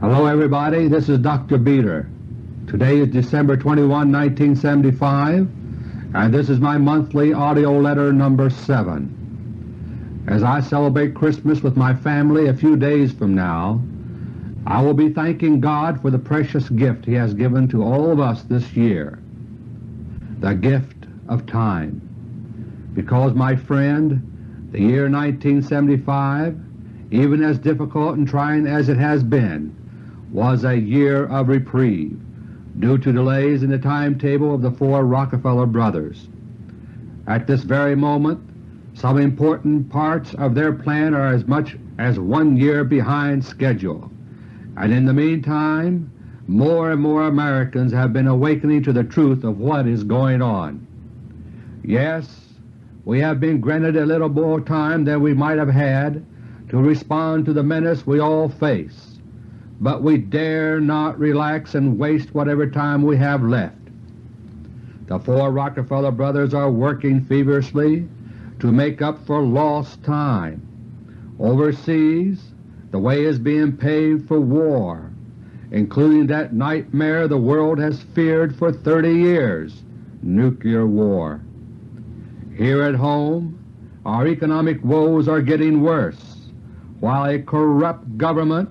Hello everybody, this is Dr. Beater. Today is December 21, 1975, and this is my monthly audio letter number 7. As I celebrate Christmas with my family a few days from now, I will be thanking God for the precious gift He has given to all of us this year, the gift of time. Because, my friend, the year 1975, even as difficult and trying as it has been, was a year of reprieve due to delays in the timetable of the Four Rockefeller Brothers. At this very moment, some important parts of their plan are as much as 1 year behind schedule, and in the meantime more and more Americans have been awakening to the truth of what is going on. Yes, we have been granted a little more time than we might have had to respond to the menace we all face, but we dare not relax and waste whatever time we have left. The Four Rockefeller Brothers are working feverishly to make up for lost time. Overseas, the way is being paved for war, including that nightmare the world has feared for 30 years, nuclear war. Here at home, our economic woes are getting worse, while a corrupt government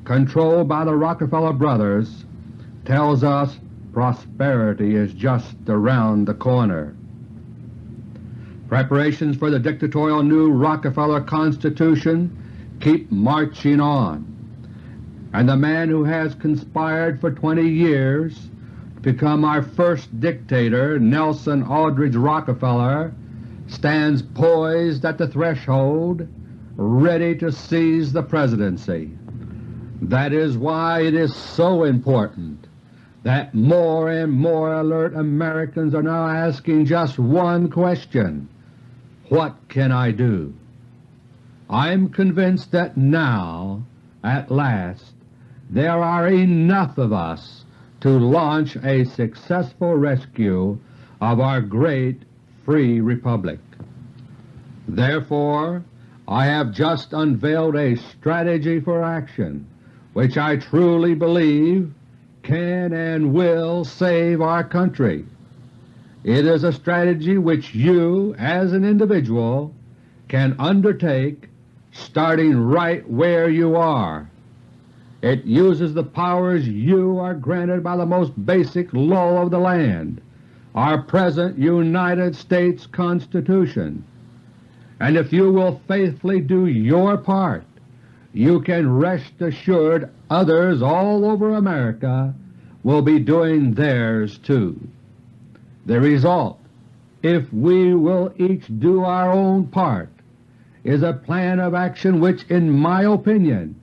controlled by the Rockefeller Brothers tells us prosperity is just around the corner. Preparations for the dictatorial new Rockefeller Constitution keep marching on, and the man who has conspired for 20 years to become our first dictator, Nelson Aldrich Rockefeller, stands poised at the threshold, ready to seize the presidency. That is why it is so important that more and more alert Americans are now asking just one question: what can I do? I am convinced that now, at last, there are enough of us to launch a successful rescue of our great free republic. Therefore, I have just unveiled a strategy for action which I truly believe can and will save our country. It is a strategy which you, as an individual, can undertake starting right where you are. It uses the powers you are granted by the most basic law of the land, our present United States Constitution. And if you will faithfully do your part, you can rest assured others all over America will be doing theirs too. The result, if we will each do our own part, is a plan of action which, in my opinion,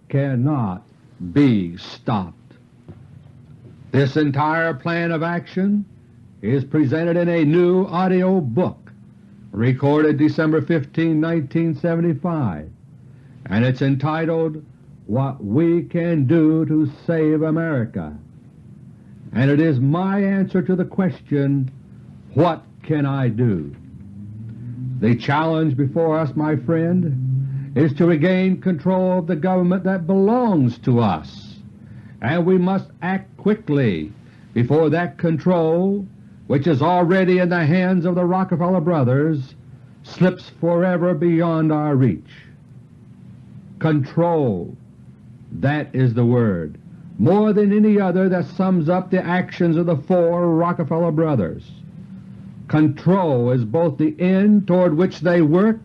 cannot be stopped. This entire plan of action is presented in a new audio book recorded December 15, 1975, and it's entitled What We Can Do to Save America. And it is my answer to the question, what can I do? The challenge before us, my friend, is to regain control of the government that belongs to us, and we must act quickly before that control, which is already in the hands of the Rockefeller Brothers, slips forever beyond our reach. Control, that is the word, more than any other, that sums up the actions of the Four Rockefeller Brothers. Control is both the end toward which they work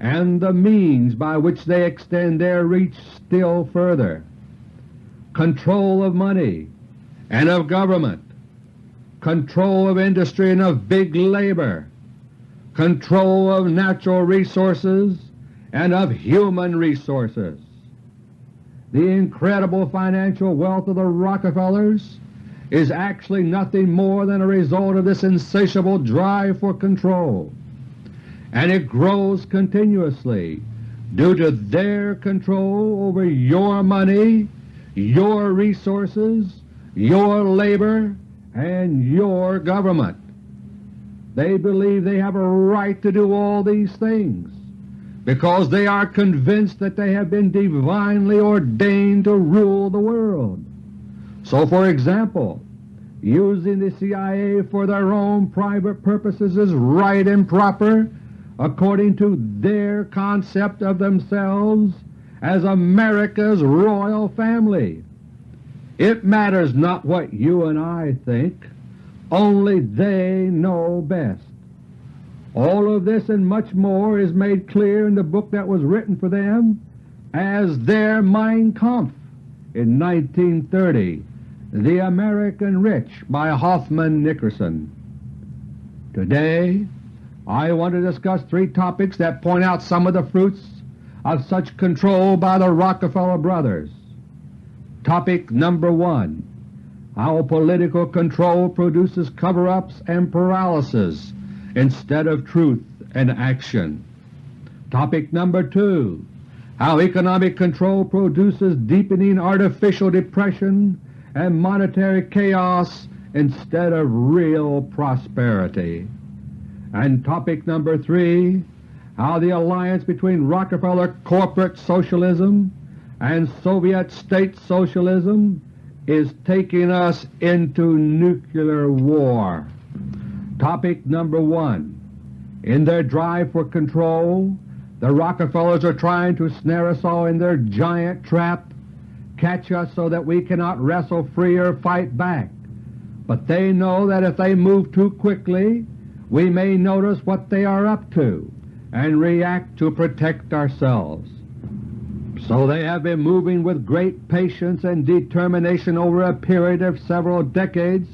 and the means by which they extend their reach still further. Control of money and of government, control of industry and of big labor, control of natural resources and of human resources. The incredible financial wealth of the Rockefellers is actually nothing more than a result of this insatiable drive for control, and it grows continuously due to their control over your money, your resources, your labor, and your government. They believe they have a right to do all these things, because they are convinced that they have been divinely ordained to rule the world. So, for example, using the CIA for their own private purposes is right and proper according to their concept of themselves as America's royal family. It matters not what you and I think, only they know best. All of this and much more is made clear in the book that was written for them as their Mein Kampf in 1930, The American Rich by Hoffman Nickerson. Today I want to discuss three topics that point out some of the fruits of such control by the Rockefeller brothers. Topic number 1, how political control produces cover-ups and paralysis instead of truth and action. Topic number 2, how economic control produces deepening artificial depression and monetary chaos instead of real prosperity. And topic number 3, how the alliance between Rockefeller corporate socialism and Soviet state socialism is taking us into nuclear war. Topic number 1, in their drive for control, the Rockefellers are trying to snare us all in their giant trap, catch us so that we cannot wrestle free or fight back. But they know that if they move too quickly, we may notice what they are up to and react to protect ourselves. So they have been moving with great patience and determination over a period of several decades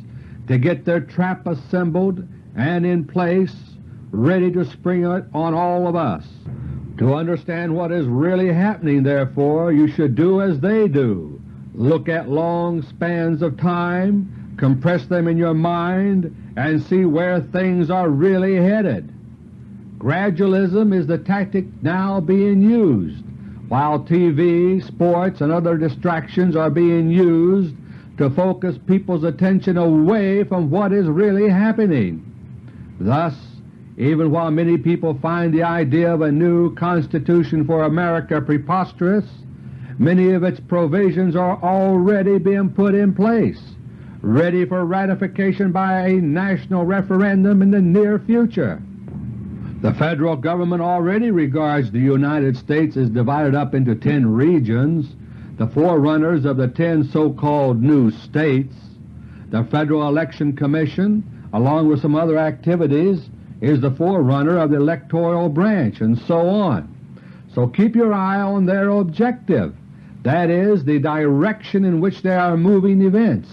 to get their trap assembled and in place, ready to spring it on all of us. To understand what is really happening, therefore, you should do as they do. Look at long spans of time, compress them in your mind, and see where things are really headed. Gradualism is the tactic now being used, while TV, sports, and other distractions are being used to focus people's attention away from what is really happening. Thus, even while many people find the idea of a new Constitution for America preposterous, many of its provisions are already being put in place, ready for ratification by a national referendum in the near future. The federal government already regards the United States as divided up into 10 regions, the forerunners of the 10 so-called new states. The Federal Election Commission, along with some other activities, is the forerunner of the electoral branch, and so on. So keep your eye on their objective, that is, the direction in which they are moving events,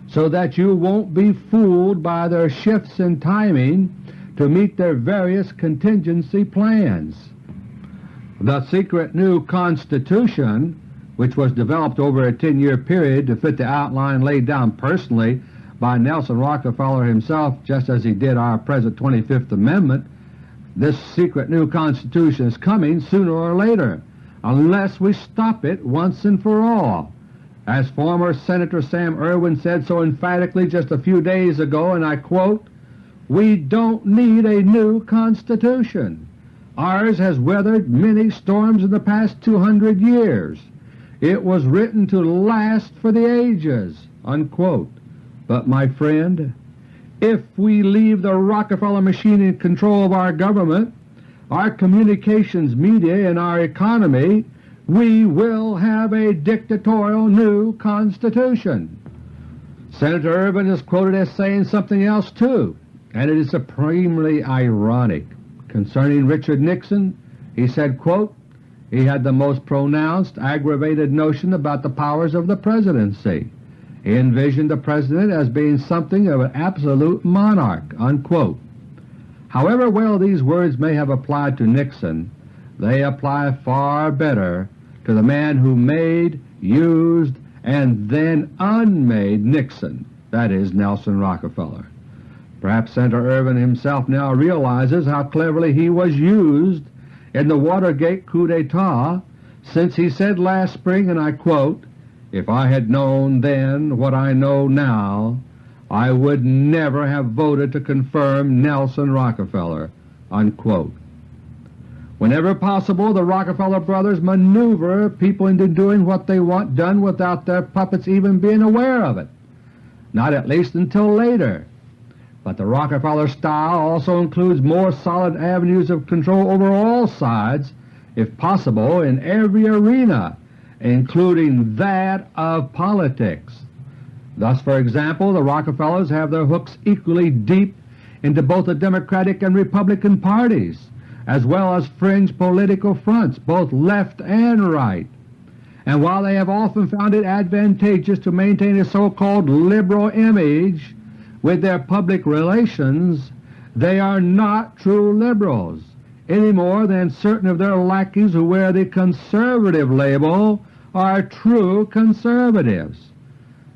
so that you won't be fooled by their shifts in timing to meet their various contingency plans. The secret new Constitution, which was developed over a 10-year period to fit the outline laid down personally by Nelson Rockefeller himself, just as he did our present 25th Amendment, this secret new Constitution is coming sooner or later, unless we stop it once and for all. As former Senator Sam Erwin said so emphatically just a few days ago, and I quote, "We don't need a new Constitution. Ours has weathered many storms in the past 200 years. It was written to last for the ages," unquote. But, my friend, if we leave the Rockefeller machine in control of our government, our communications media, and our economy, we will have a dictatorial new Constitution. Senator Ervin is quoted as saying something else too, and it is supremely ironic. Concerning Richard Nixon, he said, quote, "He had the most pronounced, aggravated notion about the powers of the presidency. He envisioned the President as being something of an absolute monarch," unquote. However well these words may have applied to Nixon, they apply far better to the man who made, used, and then unmade Nixon, that is, Nelson Rockefeller. Perhaps Senator Ervin himself now realizes how cleverly he was used in the Watergate coup d'etat, since he said last spring, and I quote, "If I had known then what I know now, I would never have voted to confirm Nelson Rockefeller," unquote. Whenever possible, the Rockefeller brothers maneuver people into doing what they want done without their puppets even being aware of it, not at least until later. But the Rockefeller style also includes more solid avenues of control over all sides, if possible in every arena, including that of politics. Thus, for example, the Rockefellers have their hooks equally deep into both the Democratic and Republican parties, as well as fringe political fronts, both left and right. And while they have often found it advantageous to maintain a so-called liberal image with their public relations, they are not true liberals, any more than certain of their lackeys who wear the conservative label are true conservatives.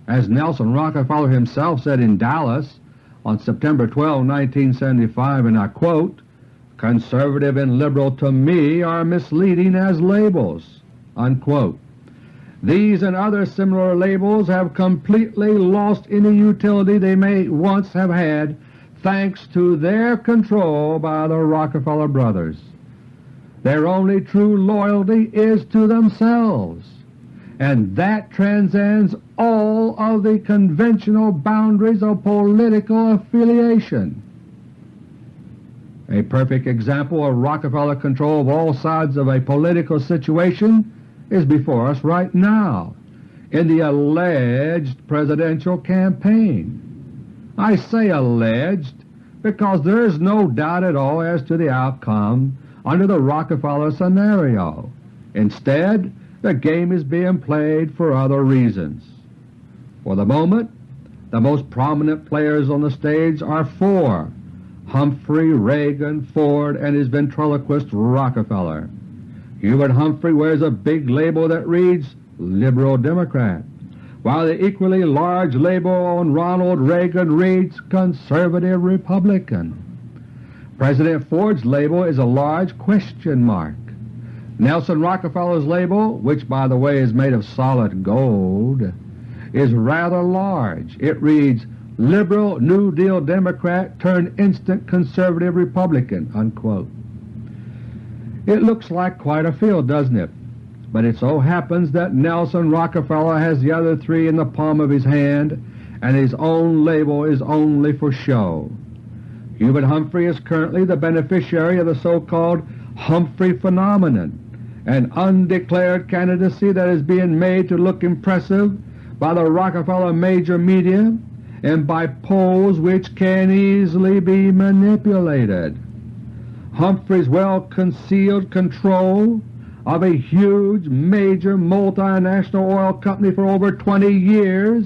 As Nelson Rockefeller himself said in Dallas on September 12, 1975, and I quote, "Conservative and liberal to me are misleading as labels," unquote. These and other similar labels have completely lost any utility they may once have had thanks to their control by the Rockefeller brothers. Their only true loyalty is to themselves, and that transcends all of the conventional boundaries of political affiliation. A perfect example of Rockefeller control of all sides of a political situation is before us right now in the alleged presidential campaign. I say alleged because there is no doubt at all as to the outcome under the Rockefeller scenario. Instead, the game is being played for other reasons. For the moment, the most prominent players on the stage are four: Humphrey, Reagan, Ford, and his ventriloquist Rockefeller. Hubert Humphrey wears a big label that reads Liberal Democrat, while the equally large label on Ronald Reagan reads Conservative Republican. President Ford's label is a large question mark. Nelson Rockefeller's label, which by the way is made of solid gold, is rather large. It reads Liberal New Deal Democrat turned instant Conservative Republican, unquote. It looks like quite a field, doesn't it? But it so happens that Nelson Rockefeller has the other three in the palm of his hand, and his own label is only for show. Hubert Humphrey is currently the beneficiary of the so-called Humphrey phenomenon, an undeclared candidacy that is being made to look impressive by the Rockefeller major media and by polls which can easily be manipulated. Humphrey's well-concealed control of a huge major multinational oil company for over 20 years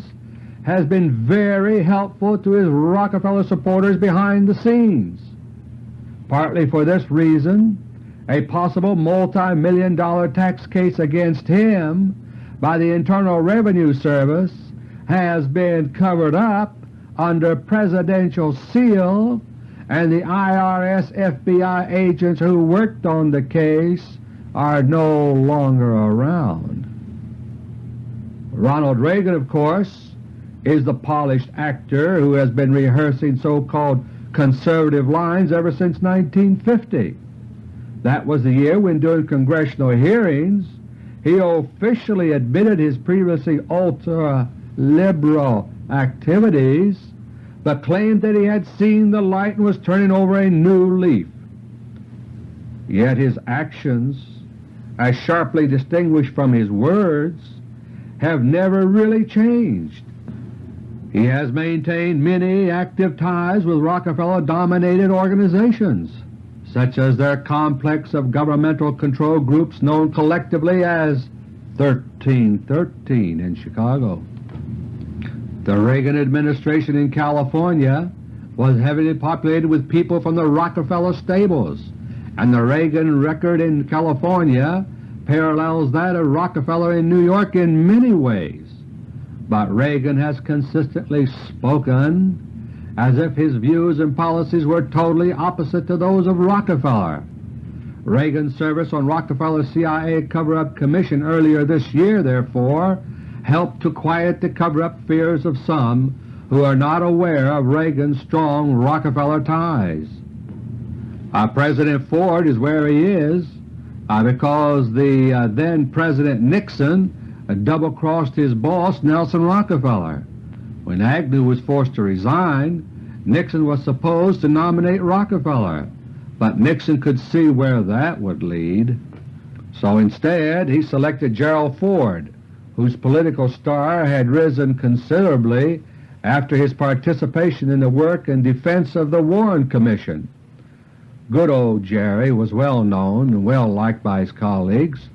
has been very helpful to his Rockefeller supporters behind the scenes. Partly for this reason, a possible multi-million-dollar tax case against him by the Internal Revenue Service has been covered up under presidential seal, and the IRS FBI agents who worked on the case are no longer around. Ronald Reagan, of course, is the polished actor who has been rehearsing so-called conservative lines ever since 1950. That was the year when, during congressional hearings, he officially admitted his previously ultra-liberal activities, but claimed that he had seen the light and was turning over a new leaf. Yet his actions, as sharply distinguished from his words, have never really changed. He has maintained many active ties with Rockefeller-dominated organizations, such as their complex of governmental control groups known collectively as 1313 in Chicago. The Reagan administration in California was heavily populated with people from the Rockefeller stables, and the Reagan record in California parallels that of Rockefeller in New York in many ways. But Reagan has consistently spoken as if his views and policies were totally opposite to those of Rockefeller. Reagan's service on Rockefeller's CIA cover-up commission earlier this year, therefore, helped to quiet the cover-up fears of some who are not aware of Reagan's strong Rockefeller ties. President Ford is where he is because the then President Nixon double-crossed his boss, Nelson Rockefeller. When Agnew was forced to resign, Nixon was supposed to nominate Rockefeller, but Nixon could see where that would lead. So instead he selected Gerald Ford, whose political star had risen considerably after his participation in the work in defense of the Warren Commission. Good old Jerry was well known and well liked by his colleagues,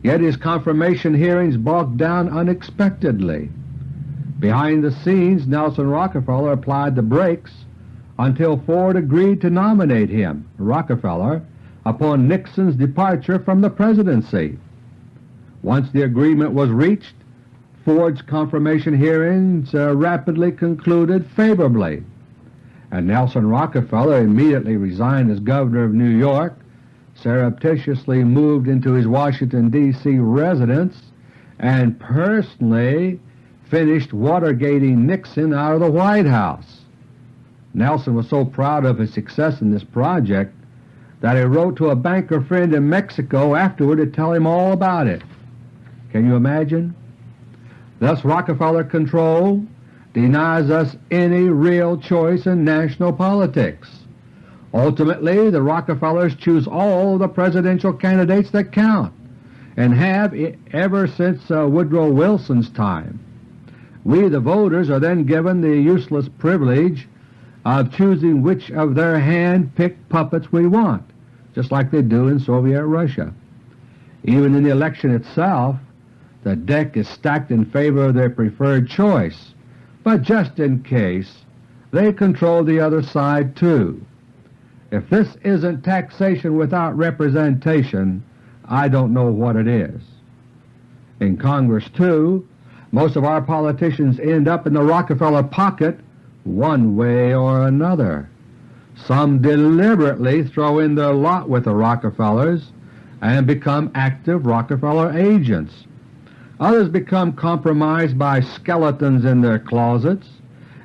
yet his confirmation hearings broke down unexpectedly. Behind the scenes, Nelson Rockefeller applied the brakes until Ford agreed to nominate him, Rockefeller, upon Nixon's departure from the presidency. Once the agreement was reached, Ford's confirmation hearings rapidly concluded favorably, and Nelson Rockefeller immediately resigned as governor of New York, surreptitiously moved into his Washington, D.C. residence, and personally finished Watergating Nixon out of the White House. Nelson was so proud of his success in this project that he wrote to a banker friend in Mexico afterward to tell him all about it. Can you imagine? Thus Rockefeller control denies us any real choice in national politics. Ultimately, the Rockefellers choose all the presidential candidates that count, and have ever since Woodrow Wilson's time. We, the voters, are then given the useless privilege of choosing which of their hand-picked puppets we want, just like they do in Soviet Russia. Even in the election itself, the deck is stacked in favor of their preferred choice, but just in case, they control the other side too. If this isn't taxation without representation, I don't know what it is. In Congress, too, most of our politicians end up in the Rockefeller pocket one way or another. Some deliberately throw in their lot with the Rockefellers and become active Rockefeller agents. Others become compromised by skeletons in their closets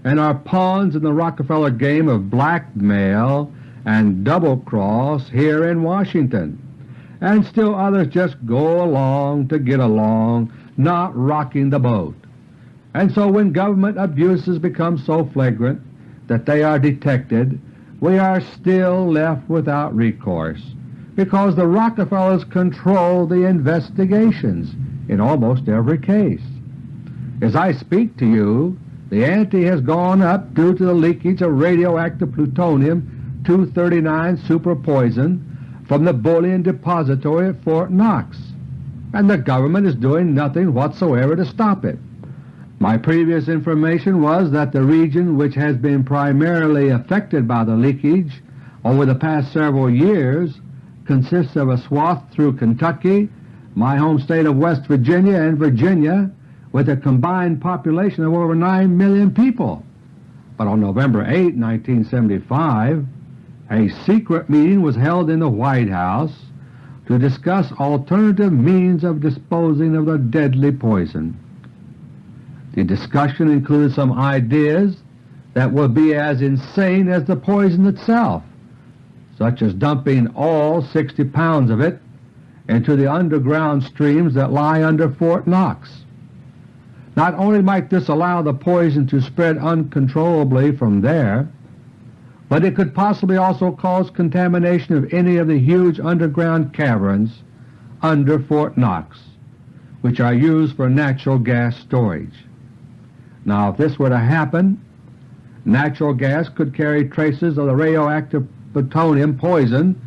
and are pawns in the Rockefeller game of blackmail and double-cross here in Washington. And still others just go along to get along, not rocking the boat. And so when government abuses become so flagrant that they are detected, we are still left without recourse, because the Rockefellers control the investigations in almost every case. As I speak to you, the ante has gone up due to the leakage of radioactive plutonium-239 super poison from the bullion depository at Fort Knox, and the government is doing nothing whatsoever to stop it. My previous information was that the region which has been primarily affected by the leakage over the past several years consists of a swath through Kentucky, my home state of West Virginia, and Virginia, with a combined population of over 9 million people. But on November 8, 1975, a secret meeting was held in the White House to discuss alternative means of disposing of the deadly poison. The discussion included some ideas that would be as insane as the poison itself, such as dumping all 60 pounds of it into the underground streams that lie under Fort Knox. Not only might this allow the poison to spread uncontrollably from there, but it could possibly also cause contamination of any of the huge underground caverns under Fort Knox, which are used for natural gas storage. Now, if this were to happen, natural gas could carry traces of the radioactive plutonium poison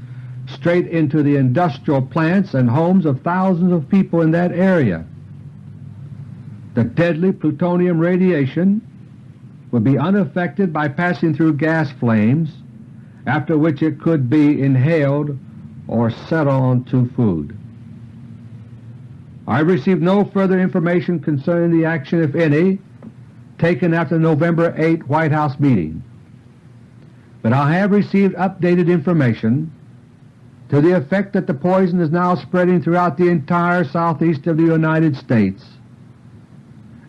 straight into the industrial plants and homes of thousands of people in that area. The deadly plutonium radiation would be unaffected by passing through gas flames, after which it could be inhaled or settle onto food. I have received no further information concerning the action, if any, taken after the November 8 White House meeting, but I have received updated information to the effect that the poison is now spreading throughout the entire southeast of the United States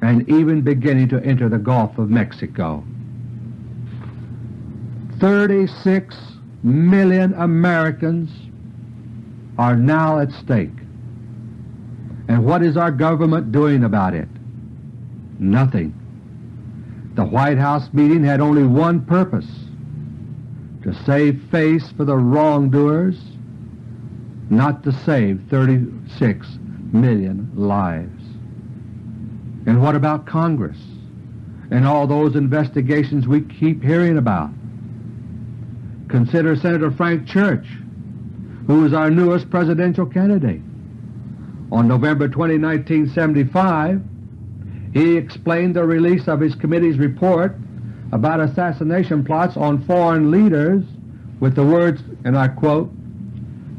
and even beginning to enter the Gulf of Mexico. 36 million Americans are now at stake. And what is our government doing about it? Nothing. The White House meeting had only one purpose: to save face for the wrongdoers, not to save 36 million lives. And what about Congress and all those investigations we keep hearing about? Consider Senator Frank Church, who is our newest presidential candidate. On November 20, 1975, he explained the release of his committee's report about assassination plots on foreign leaders with the words, and I quote,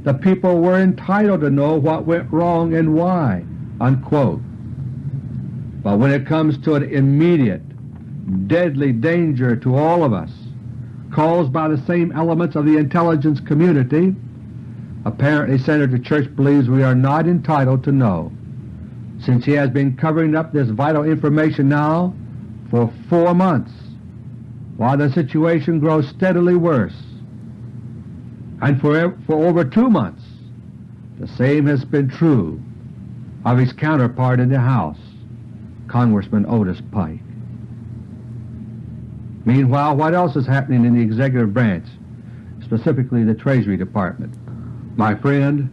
"The people were entitled to know what went wrong and why," unquote. But when it comes to an immediate, deadly danger to all of us, caused by the same elements of the intelligence community, apparently Senator Church believes we are not entitled to know, since he has been covering up this vital information now for 4 months, while the situation grows steadily worse. And for over 2 months, the same has been true of his counterpart in the House, Congressman Otis Pike. Meanwhile, what else is happening in the executive branch, specifically the Treasury Department? My friend,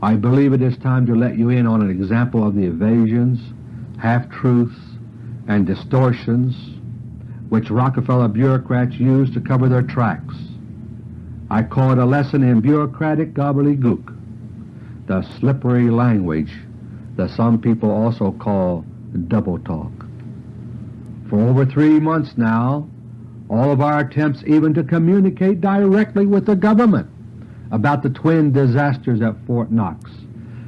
I believe it is time to let you in on an example of the evasions, half-truths, and distortions which Rockefeller bureaucrats use to cover their tracks. I call it a lesson in bureaucratic gobbledygook, the slippery language that some people also call double talk. For over 3 months now, all of our attempts even to communicate directly with the government about the twin disasters at Fort Knox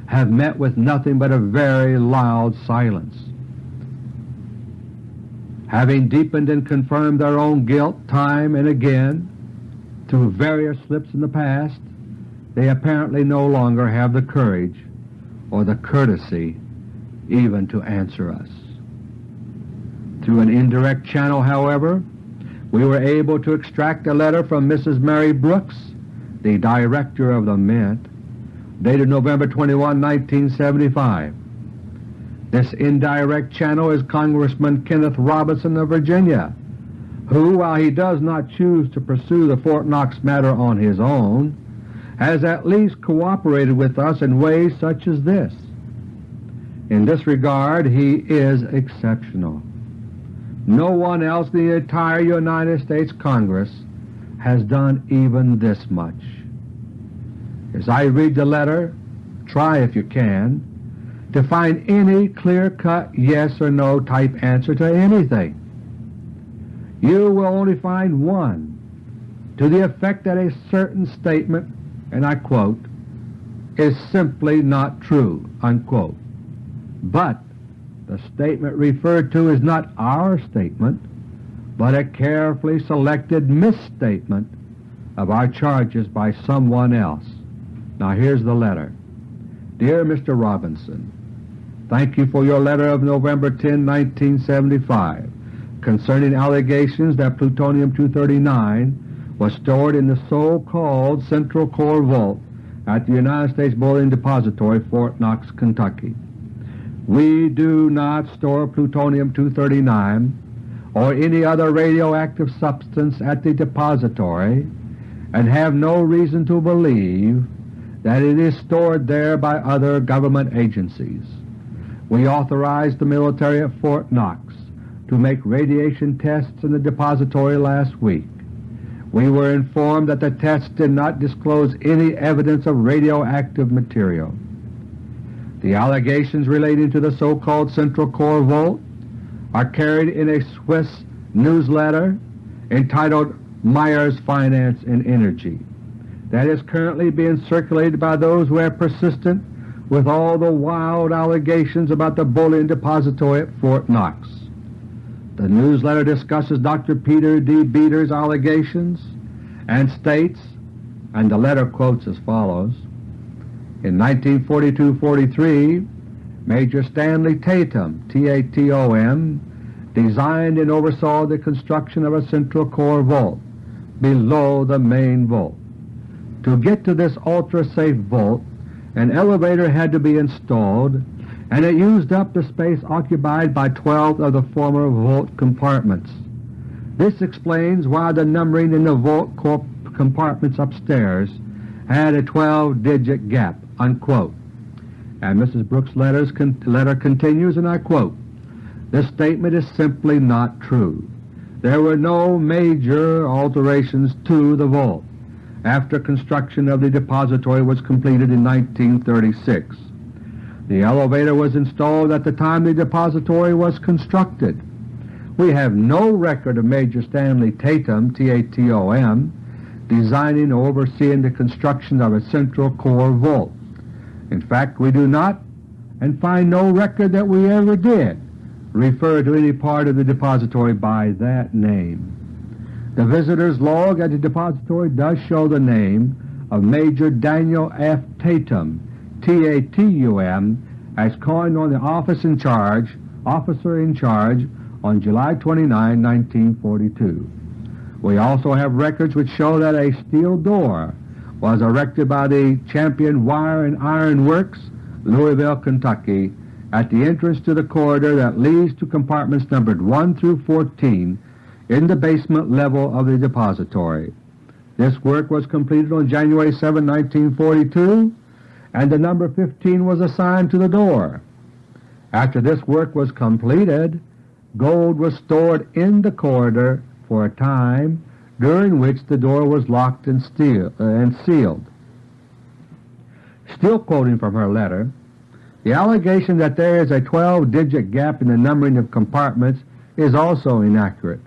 have met with nothing but a very loud silence. Having deepened and confirmed their own guilt time and again through various slips in the past, they apparently no longer have the courage or the courtesy even to answer us. Through an indirect channel, however, we were able to extract a letter from Mrs. Mary Brooks, the director of the Mint, dated November 21, 1975. This indirect channel is Congressman Kenneth Robinson of Virginia, who, while he does not choose to pursue the Fort Knox matter on his own, has at least cooperated with us in ways such as this. In this regard, he is exceptional. No one else in the entire United States Congress has done even this much. As I read the letter, try if you can to find any clear-cut yes or no type answer to anything. You will only find one, to the effect that a certain statement, and I quote, is simply not true, unquote. But the statement referred to is not our statement, but a carefully selected misstatement of our charges by someone else. Now here's the letter. Dear Mr. Robinson, thank you for your letter of November 10, 1975, concerning allegations that plutonium-239 was stored in the so-called Central Core Vault at the United States Bullion Depository, Fort Knox, Kentucky. We do not store plutonium-239 or any other radioactive substance at the depository and have no reason to believe that it is stored there by other government agencies. We authorized the military at Fort Knox to make radiation tests in the depository last week. We were informed that the tests did not disclose any evidence of radioactive material. The allegations relating to the so-called Central Core Vault are carried in a Swiss newsletter entitled Myers Finance and Energy that is currently being circulated by those who are persistent with all the wild allegations about the bullion depository at Fort Knox. The newsletter discusses Dr. Peter D. Beater's allegations and states, and the letter quotes as follows, in 1942-43, Major Stanley Tatum, T-A-T-O-M, designed and oversaw the construction of a Central Core Vault below the main vault. To get to this ultra-safe vault, an elevator had to be installed, and it used up the space occupied by 12 of the former vault compartments. This explains why the numbering in the vault compartments upstairs had a 12-digit gap, unquote. And Mrs. Brooks' letter continues, and I quote, "This statement is simply not true. There were no major alterations to the vault after construction of the depository was completed in 1936. The elevator was installed at the time the depository was constructed. We have no record of Major Stanley Tatum, T-A-T-O-M, designing or overseeing the construction of a central core vault. In fact, we do not, and find no record that we ever did, refer to any part of the depository by that name. The visitor's log at the depository does show the name of Major Daniel F. Tatum, T-A-T-U-M, as coined on the officer in charge on July 29, 1942. We also have records which show that a steel door was erected by the Champion Wire and Iron Works, Louisville, Kentucky, at the entrance to the corridor that leads to compartments numbered 1 through 14 in the basement level of the depository. This work was completed on January 7, 1942, and the number 15 was assigned to the door. After this work was completed, gold was stored in the corridor for a time, during which the door was locked and sealed." Still quoting from her letter, "The allegation that there is a 12-digit gap in the numbering of compartments is also inaccurate.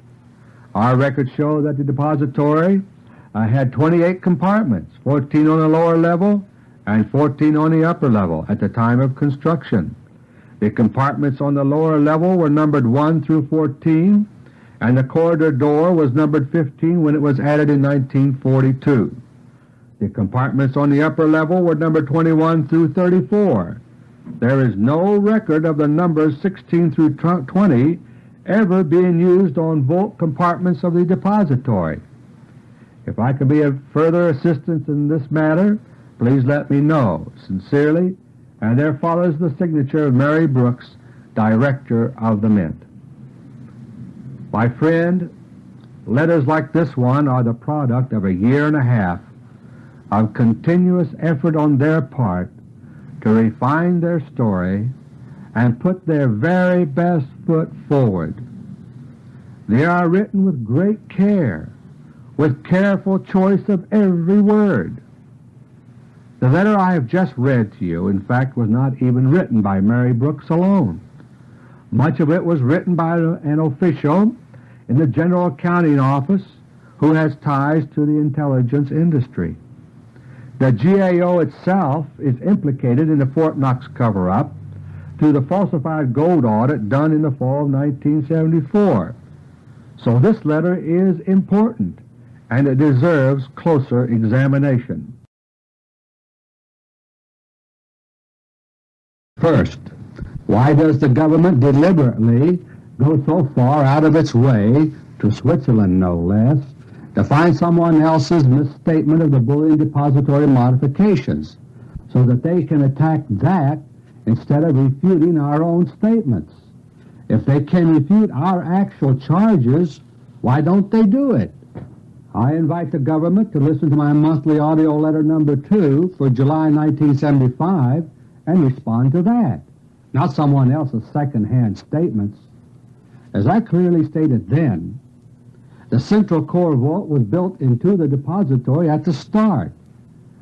Our records show that the depository had 28 compartments, 14 on the lower level and 14 on the upper level at the time of construction. The compartments on the lower level were numbered 1 through 14, and the corridor door was numbered 15 when it was added in 1942. The compartments on the upper level were numbered 21 through 34. There is no record of the numbers 16 through 20 ever being used on vault compartments of the depository. If I can be of further assistance in this matter, please let me know. Sincerely," and there follows the signature of Mary Brooks, Director of the Mint. My friend, letters like this one are the product of a year and a half of continuous effort on their part to refine their story and put their very best foot forward. They are written with great care, with careful choice of every word. The letter I have just read to you, in fact, was not even written by Mary Brooks alone. Much of it was written by an official in the General Accounting Office who has ties to the intelligence industry. The GAO itself is implicated in the Fort Knox cover-up through the falsified gold audit done in the fall of 1974. So this letter is important, and it deserves closer examination. First, why does the government deliberately go so far out of its way, to Switzerland no less, to find someone else's misstatement of the bullion depository modifications so that they can attack that instead of refuting our own statements? If they can refute our actual charges, why don't they do it? I invite the government to listen to my monthly audio letter number 2 for July 1975 and respond to that, not someone else's second-hand statements. As I clearly stated then, the Central Core Vault was built into the depository at the start.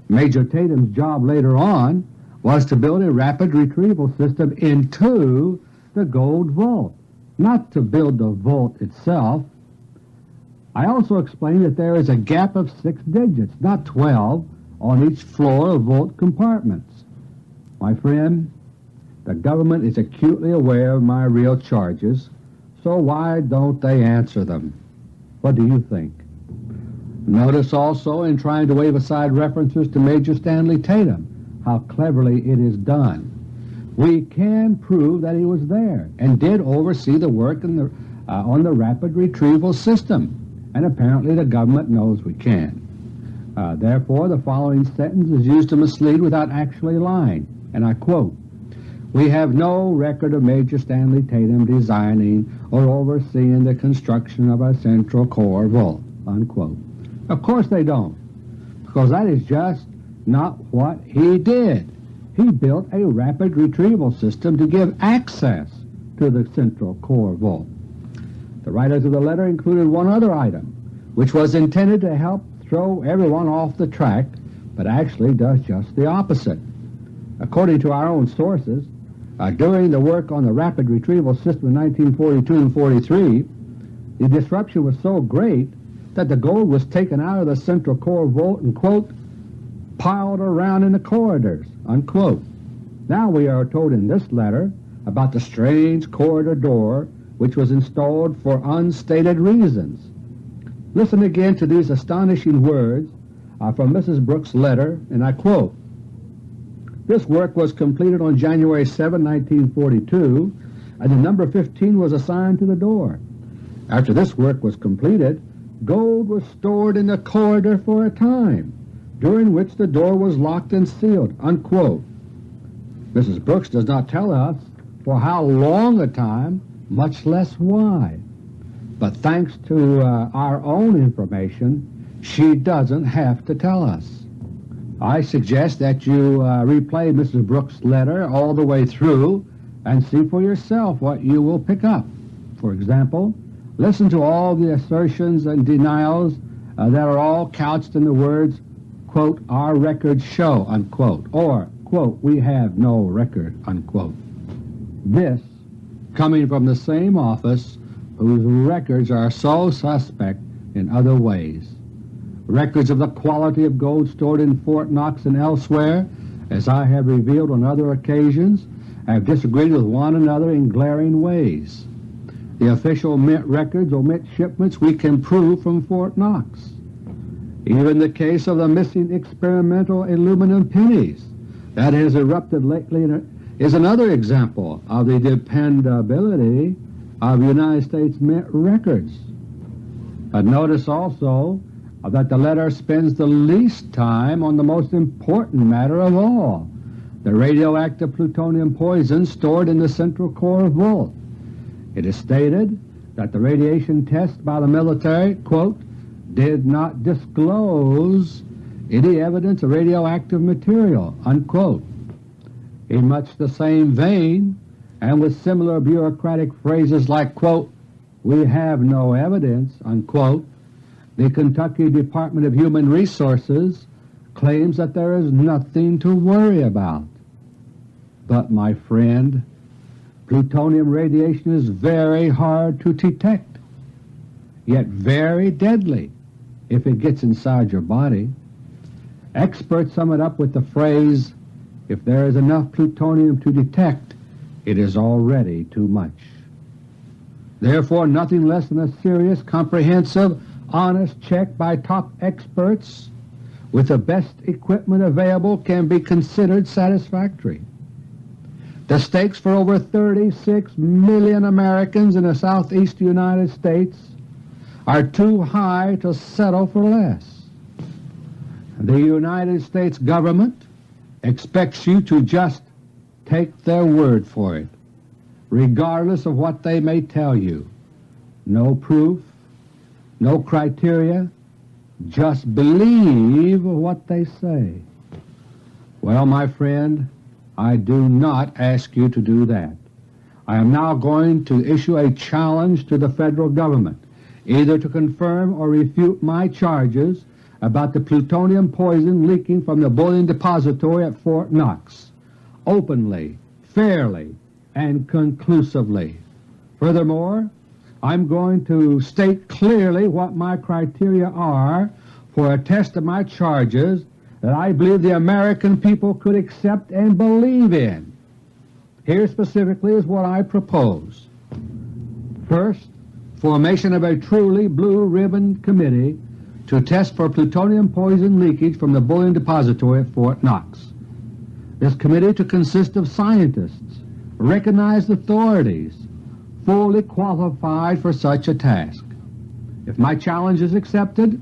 Major Tatum's job later on was to build a rapid retrieval system into the gold vault, not to build the vault itself. I also explained that there is a gap of 6 digits, not 12, on each floor of vault compartments. My friend, the government is acutely aware of my real charges, so why don't they answer them? What do you think? Notice also, in trying to wave aside references to Major Stanley Tatum, how cleverly it is done. We can prove that he was there and did oversee the work on the rapid retrieval system, and apparently the government knows we can. Therefore, the following sentence is used to mislead without actually lying, and I quote, "We have no record of Major Stanley Tatum designing or overseeing the construction of a central core vault," unquote. Of course they don't, because that is just not what he did. He built a rapid retrieval system to give access to the central core vault. The writers of the letter included one other item, which was intended to help throw everyone off the track, but actually does just the opposite. According to our own sources, during the work on the rapid retrieval system in 1942 and 43, the disruption was so great that the gold was taken out of the central core vault and, quote, piled around in the corridors, unquote. Now we are told in this letter about the strange corridor door which was installed for unstated reasons. Listen again to these astonishing words from Mrs. Brooks' letter, and I quote, "This work was completed on January 7, 1942, and the number 15 was assigned to the door. After this work was completed, gold was stored in the corridor for a time, during which the door was locked and sealed," unquote. Mrs. Brooks does not tell us for how long a time, much less why. But thanks to our own information, she doesn't have to tell us. I suggest that you replay Mrs. Brooks' letter all the way through and see for yourself what you will pick up. For example, listen to all the assertions and denials that are all couched in the words, quote, "our records show," unquote, or, quote, "we have no record," unquote. This coming from the same office whose records are so suspect in other ways. Records of the quality of gold stored in Fort Knox and elsewhere, as I have revealed on other occasions, have disagreed with one another in glaring ways. The official mint records omit shipments we can prove from Fort Knox. Even the case of the missing experimental aluminum pennies that has erupted lately is another example of the dependability of United States Mint records. But notice also that the letter spends the least time on the most important matter of all, the radioactive plutonium poison stored in the central core vault. It is stated that the radiation test by the military, quote, "did not disclose any evidence of radioactive material," unquote. In much the same vein, and with similar bureaucratic phrases like, quote, "we have no evidence," unquote, the Kentucky Department of Human Resources claims that there is nothing to worry about. But, my friend, plutonium radiation is very hard to detect, yet very deadly if it gets inside your body. Experts sum it up with the phrase, "if there is enough plutonium to detect, it is already too much." Therefore, nothing less than a serious, comprehensive, honest check by top experts with the best equipment available can be considered satisfactory. The stakes for over 36 million Americans in the southeast United States are too high to settle for less. The United States government expects you to just take their word for it, regardless of what they may tell you. No proof, no criteria, just believe what they say. Well, my friend, I do not ask you to do that. I am now going to issue a challenge to the Federal Government, either to confirm or refute my charges about the plutonium poison leaking from the bullion depository at Fort Knox, openly, fairly, and conclusively. Furthermore, I'm going to state clearly what my criteria are for a test of my charges that I believe the American people could accept and believe in. Here specifically is what I propose. First, formation of a truly blue-ribbon committee to test for plutonium poison leakage from the bullion depository at Fort Knox. This committee to consist of scientists, recognized authorities, fully qualified for such a task. If my challenge is accepted,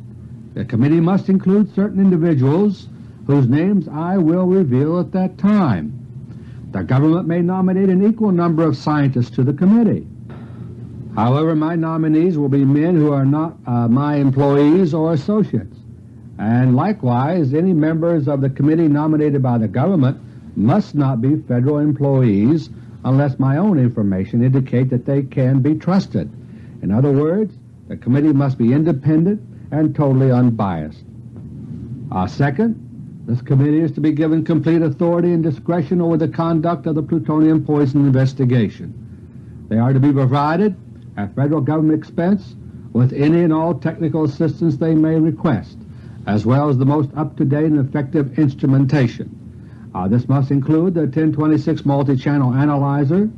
The committee must include certain individuals whose names I will reveal at that time. The government may nominate an equal number of scientists to the committee. However, my nominees will be men who are not my employees or associates, and likewise any members of the committee nominated by the government must not be Federal employees unless my own information indicate that they can be trusted. In other words, the committee must be independent and totally unbiased. Second, this committee is to be given complete authority and discretion over the conduct of the plutonium poison investigation. They are to be provided at Federal Government expense with any and all technical assistance they may request, as well as the most up-to-date and effective instrumentation. This must include the 1026 multi-channel analyzer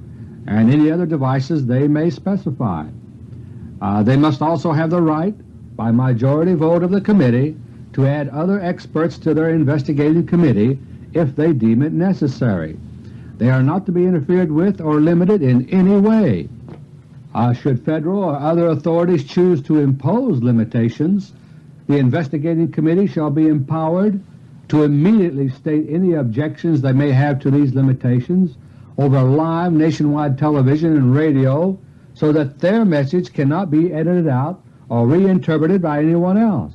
and any other devices they may specify. They must also have the right, by majority vote of the committee, to add other experts to their investigating committee if they deem it necessary. They are not to be interfered with or limited in any way. Should Federal or other authorities choose to impose limitations, the investigating committee shall be empowered to immediately state any objections they may have to these limitations over live nationwide television and radio so that their message cannot be edited out or reinterpreted by anyone else.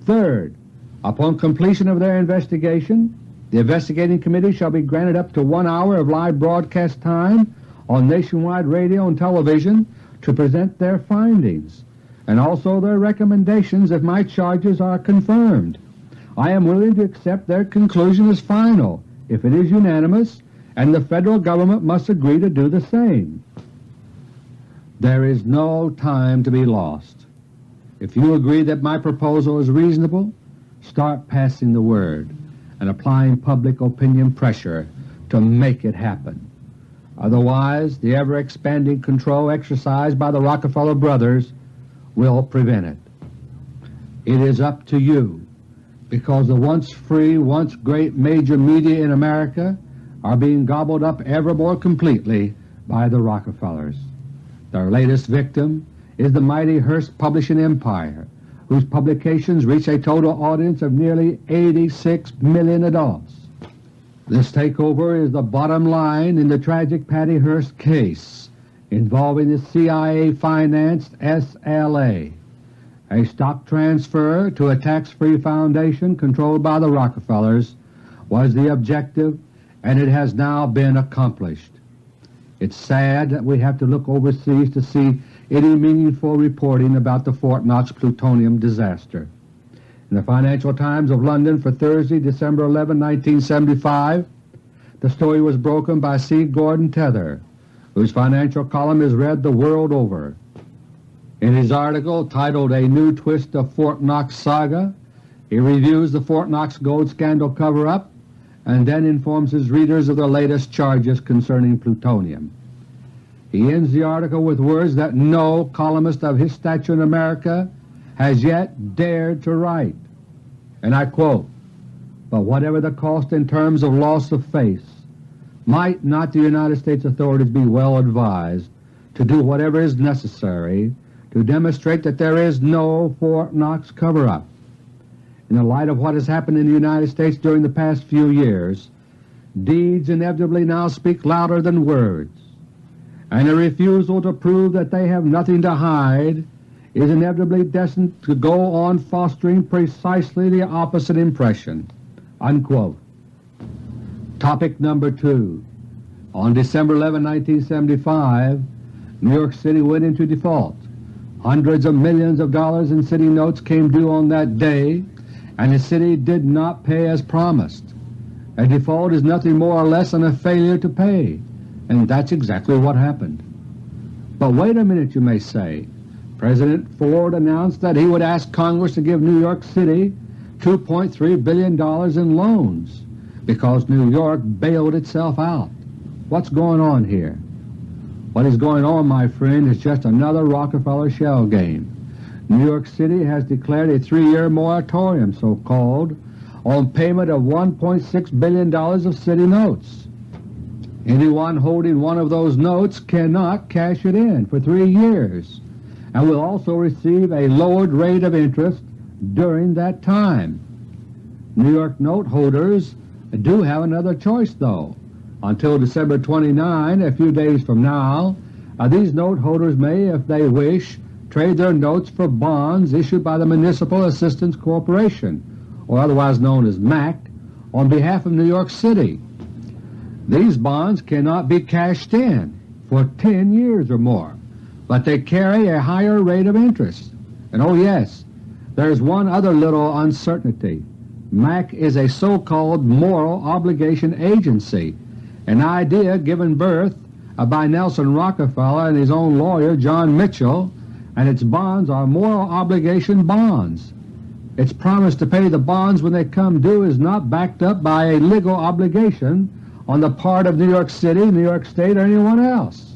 Third, upon completion of their investigation, the investigating committee shall be granted up to 1 hour of live broadcast time on nationwide radio and television to present their findings, and also their recommendations if my charges are confirmed. I am willing to accept their conclusion as final if it is unanimous, and the Federal Government must agree to do the same. There is no time to be lost. If you agree that my proposal is reasonable, start passing the word and applying public opinion pressure to make it happen. Otherwise, the ever-expanding control exercised by the Rockefeller brothers will prevent it. It is up to you, because the once free, once great major media in America are being gobbled up ever more completely by the Rockefellers. Their latest victim is the mighty Hearst publishing empire, whose publications reach a total audience of nearly 86 million adults. This takeover is the bottom line in the tragic Patty Hearst case involving the CIA-financed SLA, a stock transfer to a tax-free foundation controlled by the Rockefellers was the objective, and it has now been accomplished. It's sad that we have to look overseas to see any meaningful reporting about the Fort Knox plutonium disaster. In the Financial Times of London for Thursday, December 11, 1975, the story was broken by C. Gordon Tether, whose financial column is read the world over. In his article titled A New Twist of Fort Knox Saga, he reviews the Fort Knox gold scandal cover-up and then informs his readers of the latest charges concerning plutonium. He ends the article with words that no columnist of his stature in America has yet dared to write, and I quote, "But whatever the cost in terms of loss of face, might not the United States authorities be well advised to do whatever is necessary to demonstrate that there is no Fort Knox cover-up? In the light of what has happened in the United States during the past few years, deeds inevitably now speak louder than words, and a refusal to prove that they have nothing to hide is inevitably destined to go on fostering precisely the opposite impression." Unquote. Topic number 2. On December 11, 1975, New York City went into default. Hundreds of millions of dollars in city notes came due on that day, and the city did not pay as promised. A default is nothing more or less than a failure to pay, and that's exactly what happened. But wait a minute, you may say. President Ford announced that he would ask Congress to give New York City $2.3 billion in loans because New York bailed itself out. What's going on here? What is going on, my friend, is just another Rockefeller shell game. New York City has declared a 3-year moratorium, so-called, on payment of $1.6 billion of city notes. Anyone holding one of those notes cannot cash it in for 3 years and will also receive a lowered rate of interest during that time. New York note holders do have another choice, though. Until December 29, a few days from now, these note holders may, if they wish, trade their notes for bonds issued by the Municipal Assistance Corporation, or otherwise known as MAC, on behalf of New York City. These bonds cannot be cashed in for 10 years or more, but they carry a higher rate of interest. And oh yes, there's one other little uncertainty. MAC is a so-called moral obligation agency, an idea given birth by Nelson Rockefeller and his own lawyer John Mitchell, and its bonds are moral obligation bonds. Its promise to pay the bonds when they come due is not backed up by a legal obligation on the part of New York City, New York State, or anyone else.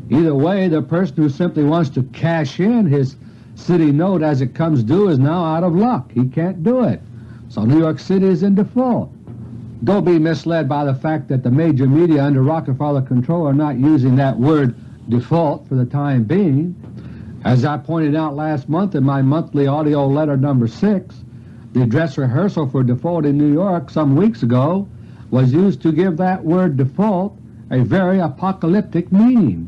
Either way, the person who simply wants to cash in his city note as it comes due is now out of luck. He can't do it. So New York City is in default. Don't be misled by the fact that the major media under Rockefeller control are not using that word default for the time being. As I pointed out last month in my monthly audio letter number 6, the dress rehearsal for default in New York some weeks ago was used to give that word default a very apocalyptic meaning.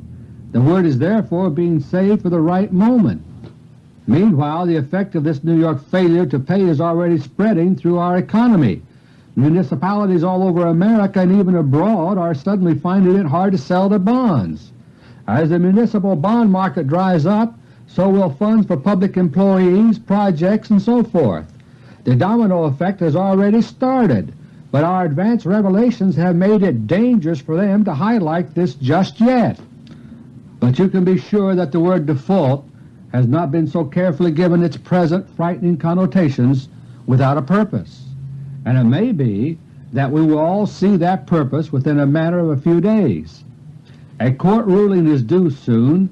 The word is therefore being saved for the right moment. Meanwhile, the effect of this New York failure to pay is already spreading through our economy. Municipalities all over America and even abroad are suddenly finding it hard to sell their bonds. As the municipal bond market dries up, so will funds for public employees, projects, and so forth. The domino effect has already started, but our advanced revelations have made it dangerous for them to highlight this just yet. But you can be sure that the word default has not been so carefully given its present frightening connotations without a purpose. And it may be that we will all see that purpose within a matter of a few days. A court ruling is due soon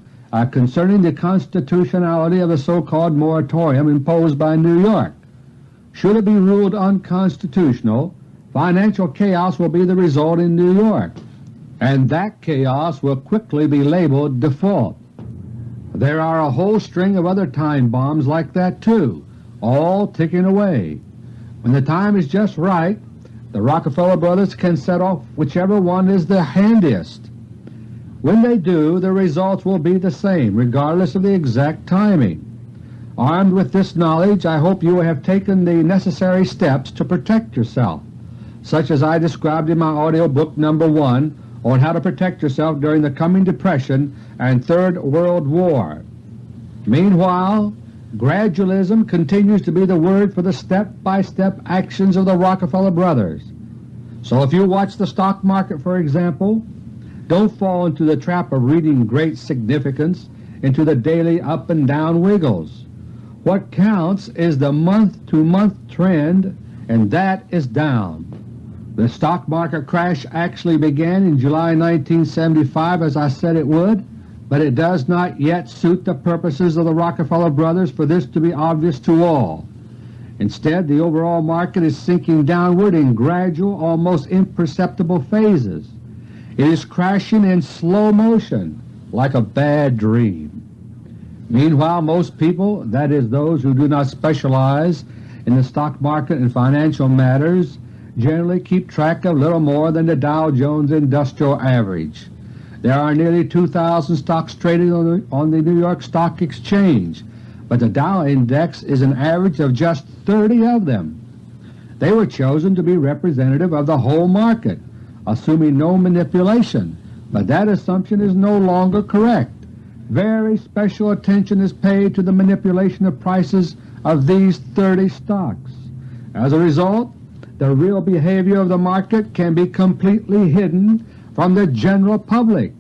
concerning the constitutionality of the so-called moratorium imposed by New York. Should it be ruled unconstitutional, financial chaos will be the result in New York, and that chaos will quickly be labeled default. There are a whole string of other time bombs like that too, all ticking away. When the time is just right, the Rockefeller brothers can set off whichever one is the handiest. When they do, the results will be the same, regardless of the exact timing. Armed with this knowledge, I hope you will have taken the necessary steps to protect yourself, such as I described in my audio book number 1 on how to protect yourself during the coming Depression and Third World War. Meanwhile, gradualism continues to be the word for the step-by-step actions of the Rockefeller brothers. So if you watch the stock market, for example, don't fall into the trap of reading great significance into the daily up and down wiggles. What counts is the month-to-month trend, and that is down. The stock market crash actually began in July 1975, as I said it would, but it does not yet suit the purposes of the Rockefeller brothers for this to be obvious to all. Instead, the overall market is sinking downward in gradual, almost imperceptible phases. It is crashing in slow motion, like a bad dream. Meanwhile, most people, that is those who do not specialize in the stock market and financial matters, generally keep track of little more than the Dow Jones Industrial Average. There are nearly 2,000 stocks traded on the New York Stock Exchange, but the Dow Index is an average of just 30 of them. They were chosen to be representative of the whole market, assuming no manipulation, but that assumption is no longer correct. Very special attention is paid to the manipulation of prices of these 30 stocks. As a result, the real behavior of the market can be completely hidden from the general public.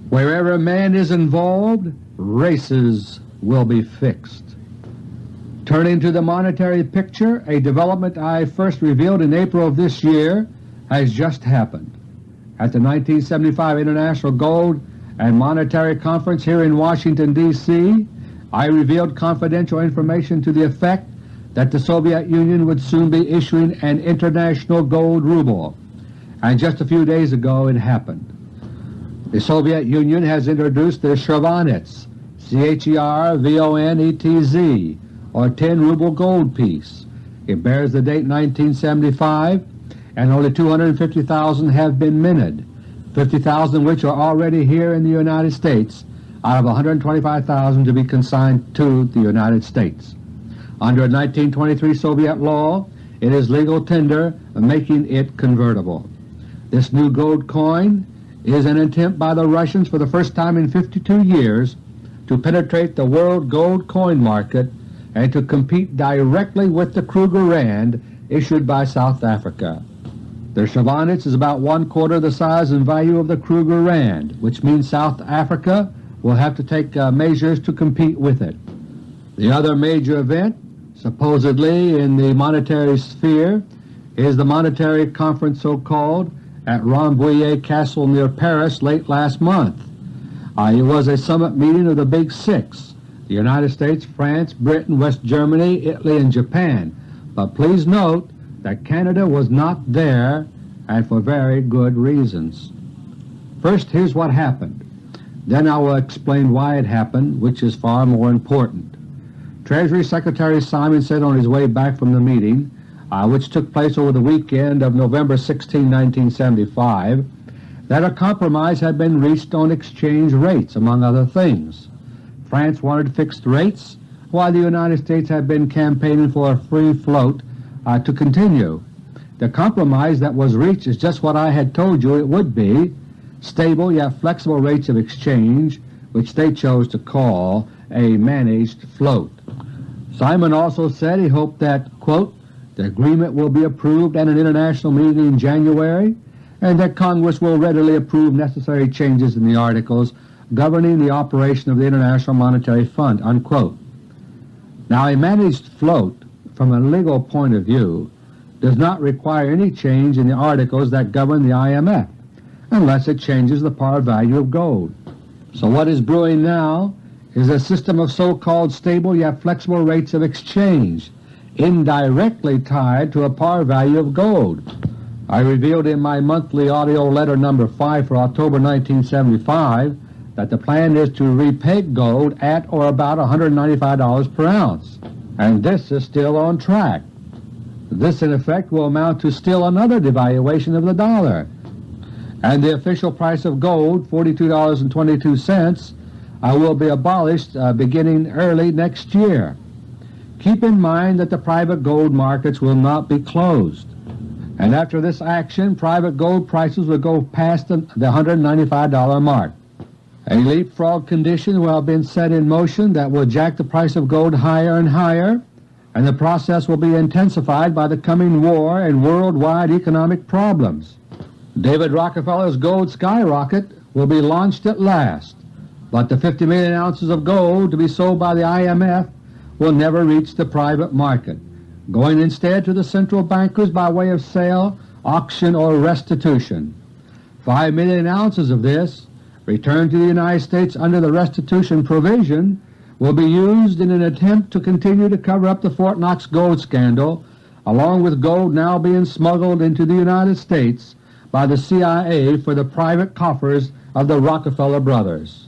Wherever man is involved, races will be fixed. Turning to the monetary picture, a development I first revealed in April of this year has just happened. At the 1975 International Gold and Monetary Conference here in Washington, D.C., I revealed confidential information to the effect that the Soviet Union would soon be issuing an international gold ruble, and just a few days ago it happened. The Soviet Union has introduced the Chervonets, C-H-E-R-V-O-N-E-T-Z, or 10-ruble gold piece. It bears the date 1975, and only 250,000 have been minted, 50,000 which are already here in the United States out of 125,000 to be consigned to the United States. Under 1923 Soviet law, it is legal tender, making it convertible. This new gold coin is an attempt by the Russians for the first time in 52 years to penetrate the world gold coin market and to compete directly with the Kruger Rand issued by South Africa. Their Chevonets is about 1/4 the size and value of the Kruger Rand, which means South Africa will have to take measures to compete with it. The other major event, supposedly in the monetary sphere, is the monetary conference so-called at Rambouillet Castle near Paris late last month. It was a summit meeting of the Big Six, the United States, France, Britain, West Germany, Italy, and Japan. But please note that Canada was not there, and for very good reasons. First, here's what happened. Then I will explain why it happened, which is far more important. Treasury Secretary Simon said on his way back from the meeting, which took place over the weekend of November 16, 1975, that a compromise had been reached on exchange rates, among other things. France wanted fixed rates, while the United States had been campaigning for a free float to continue. The compromise that was reached is just what I had told you it would be, stable yet flexible rates of exchange, which they chose to call a managed float. Simon also said he hoped that, quote, the agreement will be approved at an international meeting in January, and that Congress will readily approve necessary changes in the articles governing the operation of the International Monetary Fund, unquote. Now, a managed float, from a legal point of view, does not require any change in the articles that govern the IMF, unless it changes the par value of gold. So what is brewing now is a system of so-called stable yet flexible rates of exchange, indirectly tied to a par value of gold. I revealed in my monthly audio letter number 5 for October 1975 that the plan is to repeg gold at or about $195 per ounce, and this is still on track. This in effect will amount to still another devaluation of the dollar, and the official price of gold, $42.22, will be abolished beginning early next year. Keep in mind that the private gold markets will not be closed, and after this action private gold prices will go past the $195 mark. A leapfrog condition will have been set in motion that will jack the price of gold higher and higher, and the process will be intensified by the coming war and worldwide economic problems. David Rockefeller's gold skyrocket will be launched at last, but the 50 million ounces of gold to be sold by the IMF will never reach the private market, going instead to the central bankers by way of sale, auction, or restitution. 5 million ounces of this, returned to the United States under the restitution provision, will be used in an attempt to continue to cover up the Fort Knox gold scandal, along with gold now being smuggled into the United States by the CIA for the private coffers of the Rockefeller Brothers.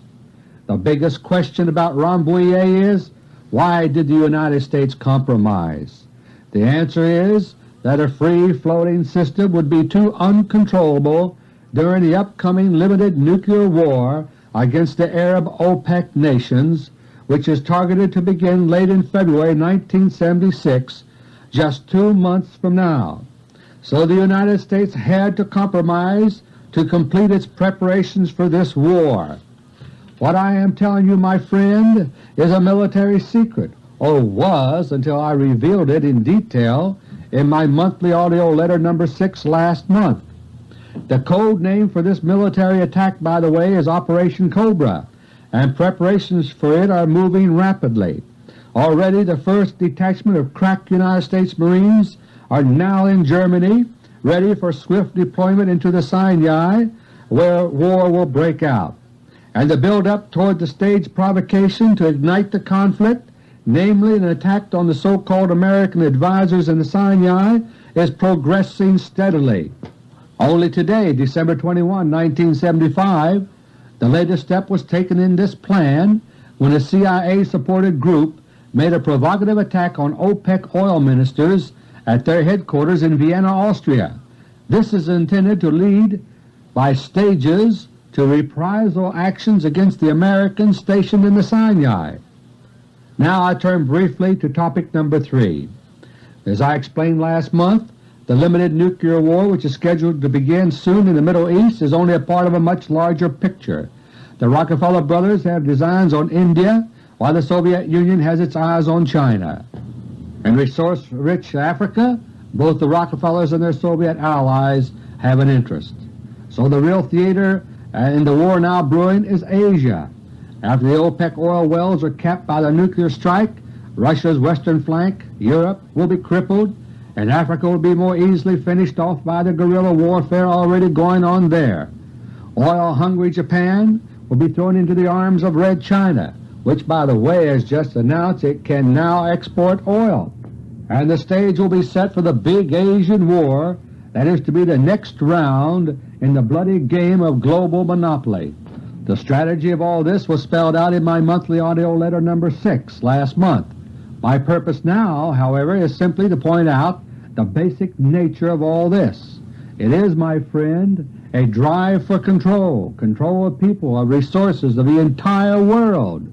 The biggest question about Rambouillet is, why did the United States compromise? The answer is that a free-floating system would be too uncontrollable during the upcoming limited nuclear war against the Arab OPEC nations, which is targeted to begin late in February 1976, just 2 months from now. So the United States had to compromise to complete its preparations for this war. What I am telling you, my friend, is a military secret, or was until I revealed it in detail in my monthly audio letter number 6 last month. The code name for this military attack, by the way, is Operation Cobra, and preparations for it are moving rapidly. Already the first detachment of crack United States Marines are now in Germany, ready for swift deployment into the Sinai, where war will break out. And the build-up toward the staged provocation to ignite the conflict, namely an attack on the so-called American advisors in the Sinai, is progressing steadily. Only today, December 21, 1975, the latest step was taken in this plan when a CIA-supported group made a provocative attack on OPEC oil ministers at their headquarters in Vienna, Austria. This is intended to lead by stages to reprisal actions against the Americans stationed in the Sinai. Now I turn briefly to topic number 3. As I explained last month, the limited nuclear war which is scheduled to begin soon in the Middle East is only a part of a much larger picture. The Rockefeller brothers have designs on India, while the Soviet Union has its eyes on China. In resource-rich Africa, both the Rockefellers and their Soviet allies have an interest. So the real theater in the war now brewing is Asia. After the OPEC oil wells are capped by the nuclear strike, Russia's western flank, Europe, will be crippled, and Africa will be more easily finished off by the guerrilla warfare already going on there. Oil-hungry Japan will be thrown into the arms of Red China, which, by the way, has just announced it can now export oil. And the stage will be set for the big Asian war that is to be the next round in the bloody game of global monopoly. The strategy of all this was spelled out in my monthly audio letter number 6 last month. My purpose now, however, is simply to point out the basic nature of all this. It is, my friend, a drive for control of people, of resources, of the entire world.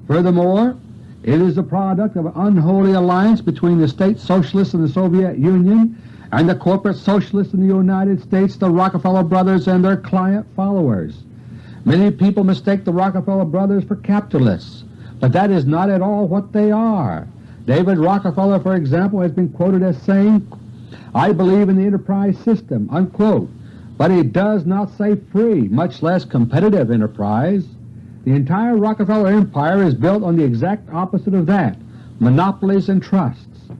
Furthermore, it is the product of an unholy alliance between the state socialists in the Soviet Union and the corporate socialists in the United States, the Rockefeller brothers and their client followers. Many people mistake the Rockefeller brothers for capitalists, but that is not at all what they are. David Rockefeller, for example, has been quoted as saying, "I believe in the enterprise system," unquote, but he does not say free, much less competitive enterprise. The entire Rockefeller empire is built on the exact opposite of that, monopolies and trusts.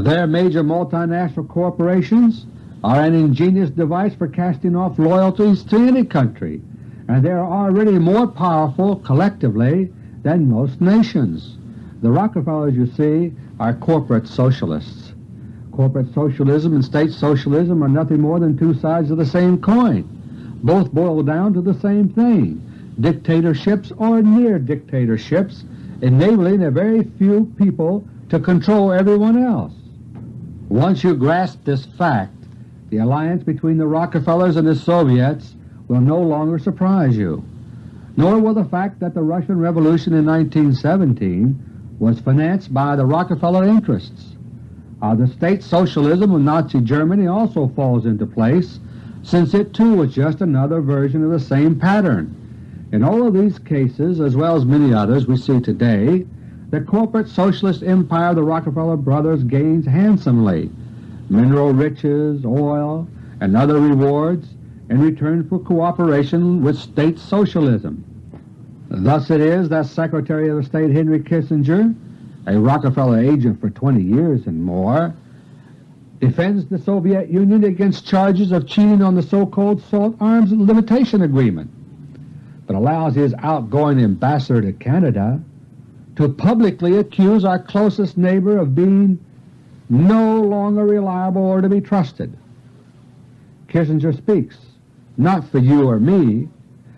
Their major multinational corporations are an ingenious device for casting off loyalties to any country, and they are already more powerful collectively than most nations. The Rockefellers, you see, are corporate socialists. Corporate socialism and state socialism are nothing more than two sides of the same coin. Both boil down to the same thing: dictatorships or near dictatorships, enabling a very few people to control everyone else. Once you grasp this fact, the alliance between the Rockefellers and the Soviets will no longer surprise you, nor will the fact that the Russian Revolution in 1917 was financed by the Rockefeller interests. The state socialism of Nazi Germany also falls into place, since it too was just another version of the same pattern. In all of these cases, as well as many others we see today, the corporate socialist empire of the Rockefeller brothers gains handsomely: mineral riches, oil, and other rewards in return for cooperation with state socialism. Thus it is that Secretary of the State Henry Kissinger, a Rockefeller agent for 20 years and more, defends the Soviet Union against charges of cheating on the so-called SALT Arms Limitation Agreement, but allows his outgoing ambassador to Canada to publicly accuse our closest neighbor of being no longer reliable or to be trusted. Kissinger speaks not for you or me,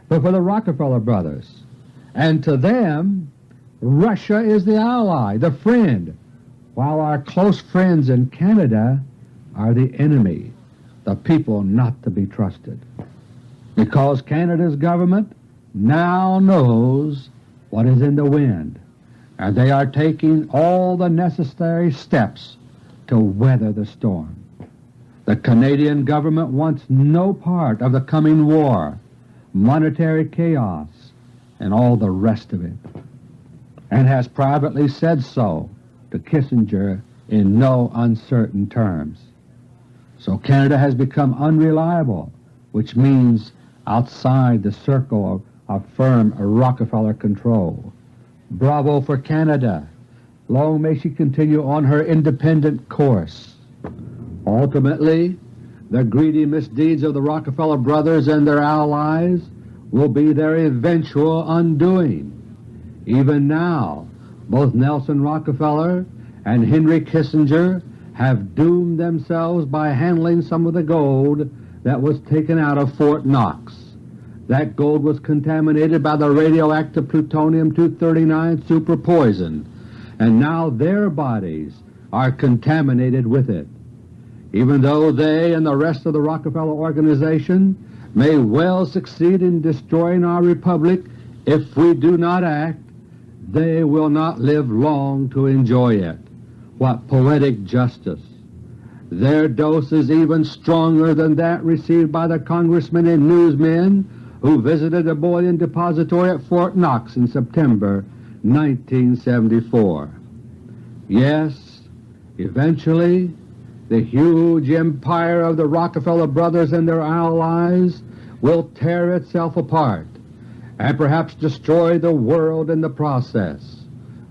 but for the Rockefeller brothers, and to them Russia is the ally, the friend, while our close friends in Canada are the enemy, the people not to be trusted. Because Canada's government now knows what is in the wind, and they are taking all the necessary steps to weather the storm. The Canadian government wants no part of the coming war, monetary chaos, and all the rest of it, and has privately said so to Kissinger in no uncertain terms. So Canada has become unreliable, which means outside the circle of firm Rockefeller control. Bravo for Canada. Long may she continue on her independent course. Ultimately, the greedy misdeeds of the Rockefeller brothers and their allies will be their eventual undoing. Even now, both Nelson Rockefeller and Henry Kissinger have doomed themselves by handling some of the gold that was taken out of Fort Knox. That gold was contaminated by the radioactive plutonium-239 super poison, and now their bodies are contaminated with it. Even though they and the rest of the Rockefeller organization may well succeed in destroying our republic if we do not act, they will not live long to enjoy it. What poetic justice! Their dose is even stronger than that received by the congressmen and newsmen who visited the bullion depository at Fort Knox in September 1974. Yes, eventually the huge empire of the Rockefeller Brothers and their allies will tear itself apart and perhaps destroy the world in the process.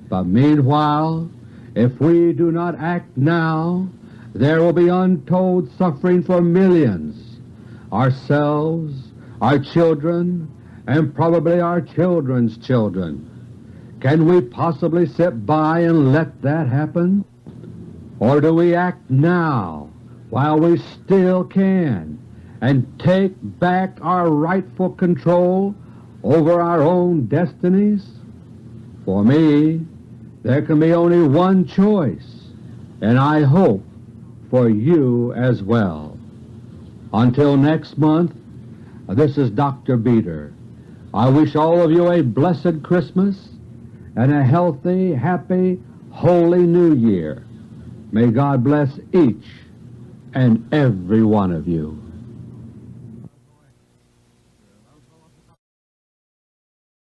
But meanwhile, if we do not act now, there will be untold suffering for millions, ourselves, our children, and probably our children's children. Can we possibly sit by and let that happen? Or do we act now while we still can and take back our rightful control over our own destinies? For me, there can be only one choice, and I hope for you as well. Until next month, this is Dr. Beter. I wish all of you a blessed Christmas and a healthy, happy, holy New Year. May God bless each and every one of you.